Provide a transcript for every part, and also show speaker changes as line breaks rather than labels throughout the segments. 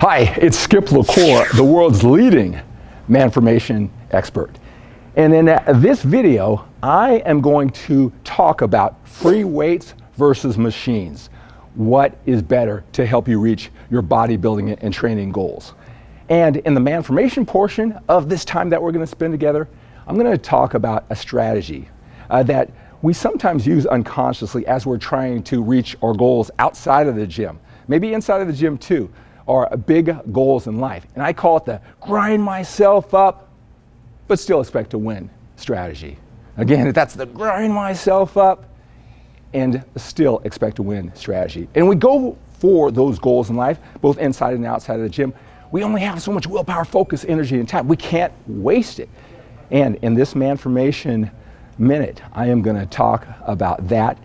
Hi, it's Skip LaCour, the world's leading MANformation expert. And in this video, I am going to talk about free weights versus machines. What is better to help you reach your bodybuilding and training goals? And in the MANformation portion of this time that we're going to spend together, I'm going to talk about a strategy that we sometimes use unconsciously as we're trying to reach our goals outside of the gym, maybe inside of the gym too, or big goals in life. And I call it the grind myself up, but still expect to win strategy. Again, that's the grind myself up and still expect to win strategy. And we go for those goals in life, both inside and outside of the gym. We only have so much willpower, focus, energy, and time. We can't waste it. And in this MANformation minute, I am going to talk about that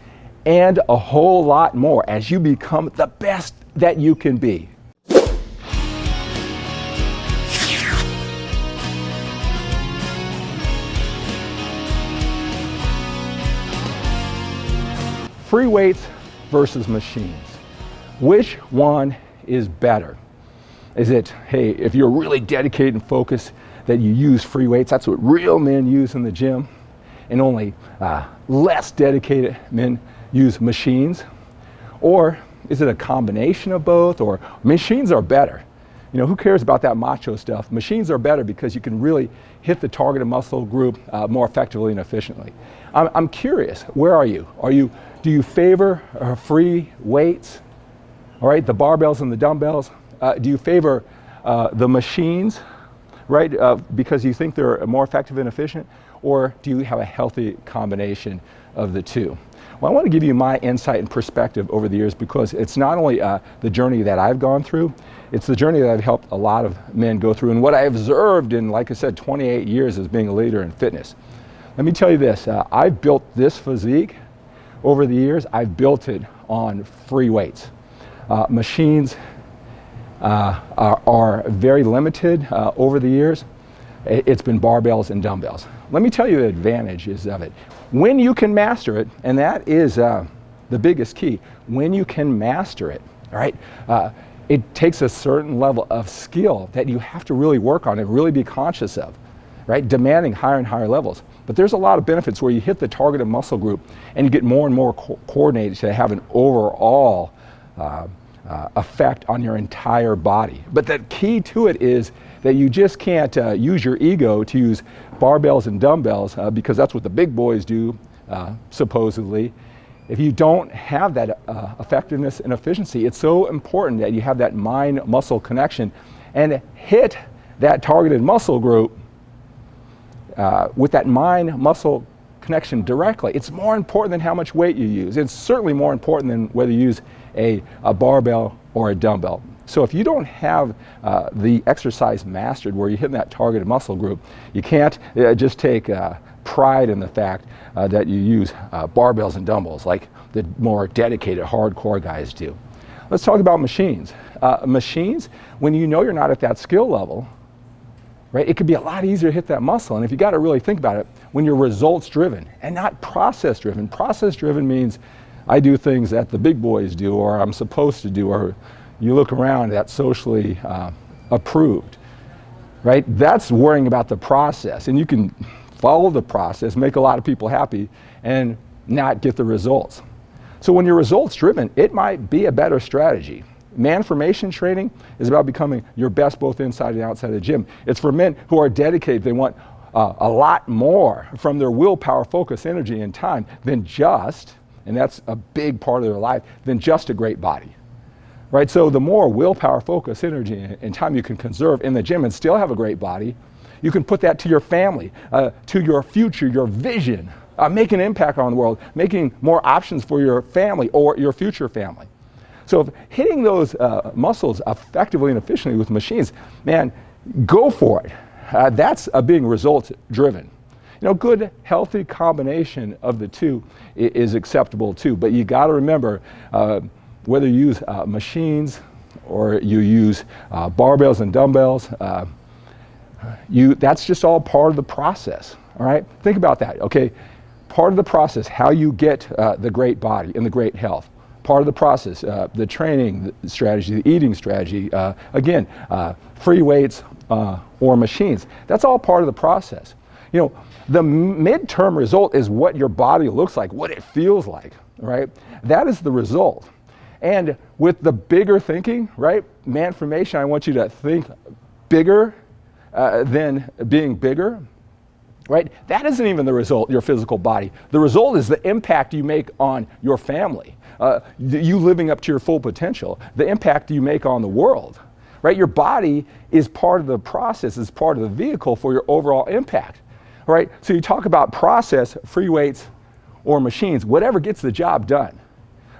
and a whole lot more as you become the best that you can be. Free weights versus machines. Which one is better? Is it, hey, if you're really dedicated and focused, that you use free weights? That's what real men use in the gym. And only less dedicated men use machines? Or is it a combination of both? Or machines are better? You know, who cares about that macho stuff? Machines are better because you can really hit the targeted muscle group more effectively and efficiently. I'm curious, where are you? Do you favor free weights? All right, the barbells and the dumbbells? Do you favor the machines, right, because you think they're more effective and efficient? Or do you have a healthy combination of the two? Well, I want to give you my insight and perspective over the years because it's not only the journey that I've gone through, it's the journey that I've helped a lot of men go through and what I observed in, like I said, 28 years as being a leader in fitness. Let me tell you this, I've built this physique over the years. I've built it on free weights. Machines are very limited over the years. It's been barbells and dumbbells. Let me tell you the advantages of it. When you can master it, and that is the biggest key, when you can master it, all right, it takes a certain level of skill that you have to really work on and really be conscious of, right, demanding higher and higher levels. But there's a lot of benefits where you hit the targeted muscle group and you get more and more coordinated to have an overall effect on your entire body. But the key to it is that you just can't use your ego to use barbells and dumbbells because that's what the big boys do, supposedly. If you don't have that effectiveness and efficiency, it's so important that you have that mind-muscle connection and hit that targeted muscle group with that mind-muscle connection directly. It's more important than how much weight you use. It's certainly more important than whether you use a barbell or a dumbbell. So if you don't have the exercise mastered where you're hitting that targeted muscle group, you can't just take pride in the fact that you use barbells and dumbbells like the more dedicated hardcore guys do. Let's talk about machines. Machines, when you know you're not at that skill level, right, it could be a lot easier to hit that muscle. And if you got to really think about it, when you're results driven and not process driven. Process driven means I do things that the big boys do or I'm supposed to do, or you look around, that's socially approved, right? That's worrying about the process. And you can follow the process, make a lot of people happy, and not get the results. So when you're results driven, it might be a better strategy. MANformation training is about becoming your best both inside and outside of the gym. It's for men who are dedicated. They want a lot more from their willpower, focus, energy, and time than just, and that's a big part of their life, than just a great body. Right? So the more willpower, focus, energy, and time you can conserve in the gym and still have a great body, you can put that to your family, to your future, your vision, make an impact on the world, making more options for your family or your future family. So if hitting those muscles effectively and efficiently with machines, man, go for it. That's being results driven. You know, good, healthy combination of the two is acceptable too. But you got to remember, whether you use machines or you use barbells and dumbbells, that's just all part of the process. All right, think about that. Okay, part of the process, how you get the great body and the great health. part of the process. The training the strategy, the eating strategy, again, free weights or machines. That's all part of the process. You know, the midterm result is what your body looks like, what it feels like, right? That is the result. And with the bigger thinking, right, MANformation, I want you to think bigger than being bigger, right? That isn't even the result, your physical body. The result is the impact you make on your family, you living up to your full potential, the impact you make on the world, right? Your body is part of the process, is part of the vehicle for your overall impact, right? So you talk about process, free weights, or machines, whatever gets the job done,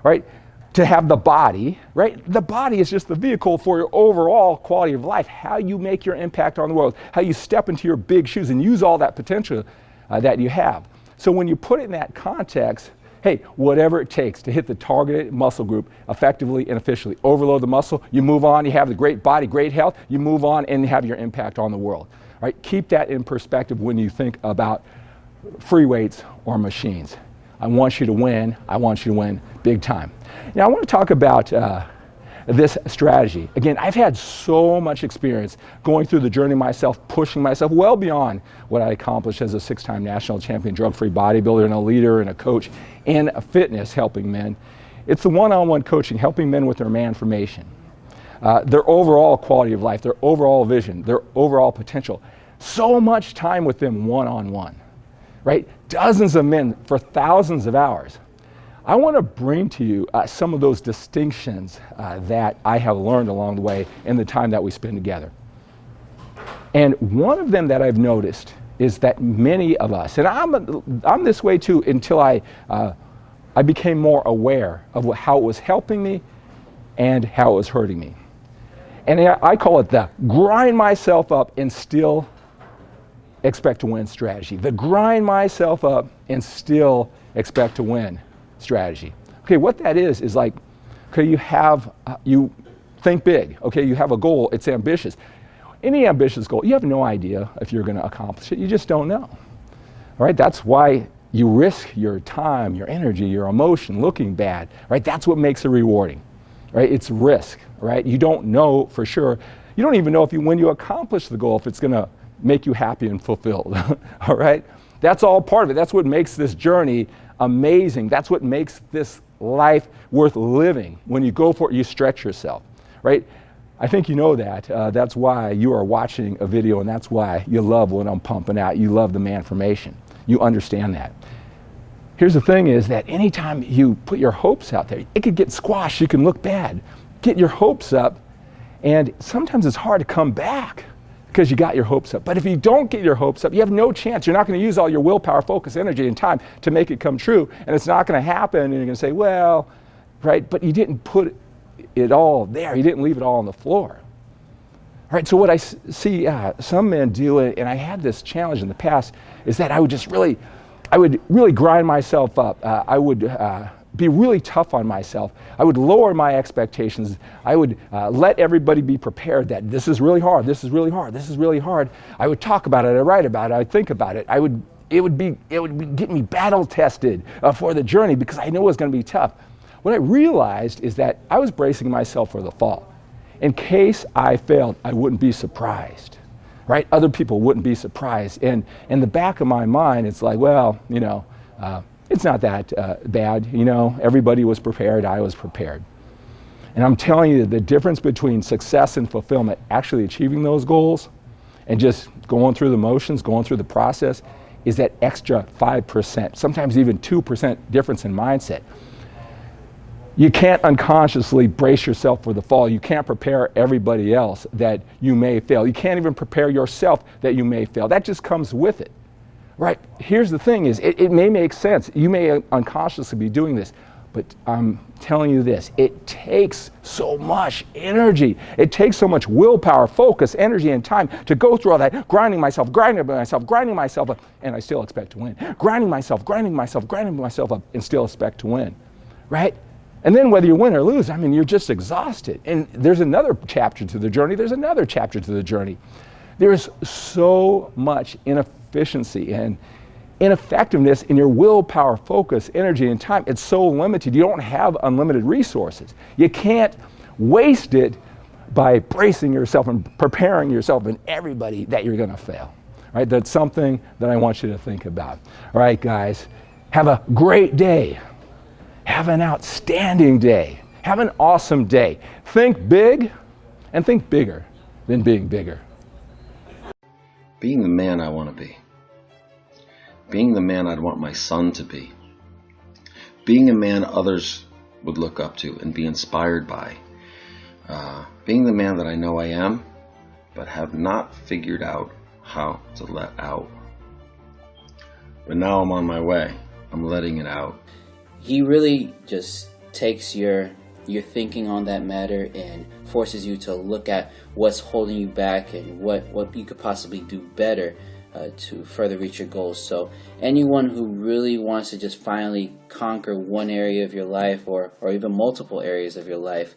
right? To have the body, right? The body is just the vehicle for your overall quality of life, how you make your impact on the world, how you step into your big shoes and use all that potential that you have. So when you put it in that context, hey, whatever it takes to hit the targeted muscle group effectively and efficiently, overload the muscle, you move on, you have the great body, great health, you move on and have your impact on the world, right? Keep that in perspective when you think about free weights or machines. I want you to win. I want you to win big time. Now, I want to talk about this strategy. Again, I've had so much experience going through the journey myself, pushing myself well beyond what I accomplished as a 6-time national champion, drug-free bodybuilder, and a leader and a coach in fitness, helping men. It's the one-on-one coaching, helping men with their MANformation, their overall quality of life, their overall vision, their overall potential. So much time with them one-on-one, right? Dozens of men for thousands of hours. I want to bring to you some of those distinctions that I have learned along the way in the time that we spend together. And one of them that I've noticed is that many of us, and I'm this way too until I became more aware of how it was helping me and how it was hurting me. And I call it the grind myself up and still expect to win strategy. The grind myself up and still expect to win strategy. Okay, what that is like, okay, you think big. Okay, you have a goal, it's ambitious. Any ambitious goal, you have no idea if you're going to accomplish it. You just don't know. All right, that's why you risk your time, your energy, your emotion, looking bad. Right, that's what makes it rewarding. Right, it's risk. Right, you don't know for sure. You don't even know if when you accomplish the goal, if it's going to make you happy and fulfilled. All right, that's all part of it. That's what makes this journey amazing. That's what makes this life worth living. When you go for it, you stretch yourself, right? I think you know that. That's why you are watching a video, and that's why you love what I'm pumping out. You love the MANformation. You understand that. Here's the thing is that anytime you put your hopes out there, it could get squashed. You can look bad. Get your hopes up, and sometimes it's hard to come back because you got your hopes up. But if you don't get your hopes up, you have no chance. You're not going to use all your willpower, focus, energy, and time to make it come true. And it's not going to happen. And you're going to say, well, right, but you didn't put it all there. You didn't leave it all on the floor. All right, so what I see some men do, and I had this challenge in the past, is that I would really grind myself up. I would be really tough on myself. I would lower my expectations. I would let everybody be prepared that this is really hard, this is really hard, this is really hard. I would talk about it, I write about it, I think about it. It would get me battle tested for the journey because I knew it was going to be tough. What I realized is that I was bracing myself for the fall. In case I failed, I wouldn't be surprised, right? Other people wouldn't be surprised. And in the back of my mind, it's like, well, you know, it's not that bad, you know, everybody was prepared, I was prepared. And I'm telling you the difference between success and fulfillment, actually achieving those goals and just going through the motions, going through the process, is that extra 5%, sometimes even 2% difference in mindset. You can't unconsciously brace yourself for the fall. You can't prepare everybody else that you may fail. You can't even prepare yourself that you may fail. That just comes with it. Right, here's the thing is, it may make sense. You may unconsciously be doing this, but I'm telling you this, it takes so much energy. It takes so much willpower, focus, energy, and time to go through all that, grinding myself up, and I still expect to win. Grinding myself up, and still expect to win, right? And then whether you win or lose, I mean, you're just exhausted. And there's another chapter to the journey. There's another chapter to the journey. There's so much inefficiency and ineffectiveness in your willpower, focus, energy, and time. It's so limited. You don't have unlimited resources. You can't waste it by bracing yourself and preparing yourself and everybody that you're going to fail. Right? That's something that I want you to think about. All right, guys, have a great day. Have an outstanding day. Have an awesome day. Think big and think bigger than being bigger.
Being the man I want to be. Being the man I'd want my son to be. Being a man others would look up to and be inspired by. Being the man that I know I am, but have not figured out how to let out. But now I'm on my way. I'm letting it out.
He really just takes your thinking on that matter and forces you to look at what's holding you back and what you could possibly do better to further reach your goals. So anyone who really wants to just finally conquer one area of your life or even multiple areas of your life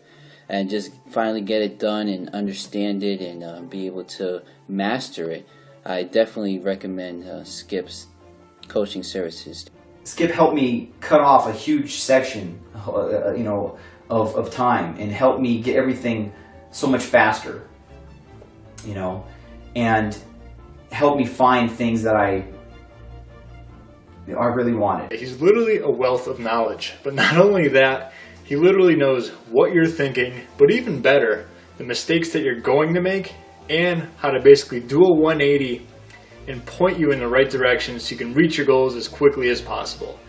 and just finally get it done and understand it and be able to master it, I definitely recommend Skip's coaching services.
Skip helped me cut off a huge section, of time and helped me get everything so much faster, and helped me find things that I really wanted.
He's literally a wealth of knowledge, but not only that, he literally knows what you're thinking, but even better, the mistakes that you're going to make and how to basically do a 180 and point you in the right direction so you can reach your goals as quickly as possible.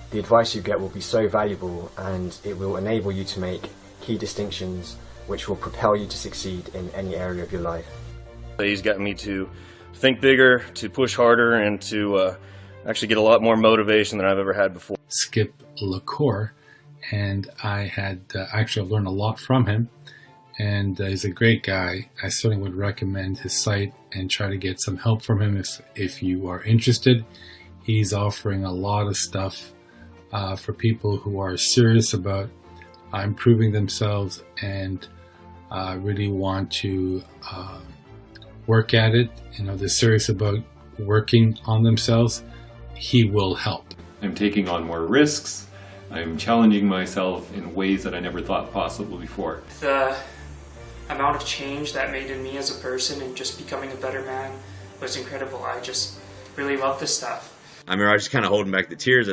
The advice you get will be so valuable, and it will enable you to make key distinctions which will propel you to succeed in any area of your life.
He's got me to think bigger, to push harder, and to actually get a lot more motivation than I've ever had before.
Skip LaCour, and I had actually learned a lot from him, and he's a great guy. I certainly would recommend his site and try to get some help from him if you are interested. He's offering a lot of stuff for people who are serious about improving themselves and really want to work at it. They're serious about working on themselves. He will help.
I'm taking on more risks. I'm challenging myself in ways that I never thought possible before.
The amount of change that made in me as a person and just becoming a better man was incredible. I just really love this stuff.
I remember I was just kind of holding back the tears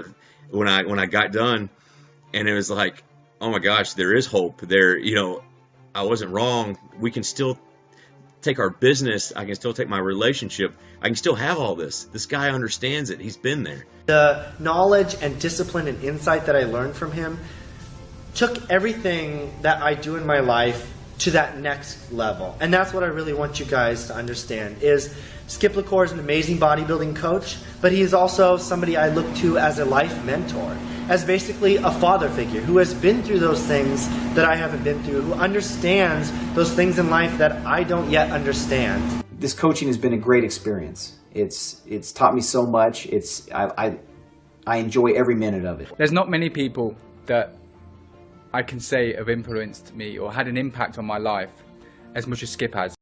when I got done, and it was like, oh my gosh, there is hope there. I wasn't wrong. We can still take our business. I can still take my relationship. I can still have all this. This guy understands it. He's been there.
The knowledge and discipline and insight that I learned from him took everything that I do in my life to that next level. And that's what I really want you guys to understand is Skip LaCour is an amazing bodybuilding coach, but he is also somebody I look to as a life mentor, as basically a father figure who has been through those things that I haven't been through, who understands those things in life that I don't yet understand.
This coaching has been a great experience. It's taught me so much. I enjoy every minute of it.
There's not many people that I can say have influenced me or had an impact on my life as much as Skip has.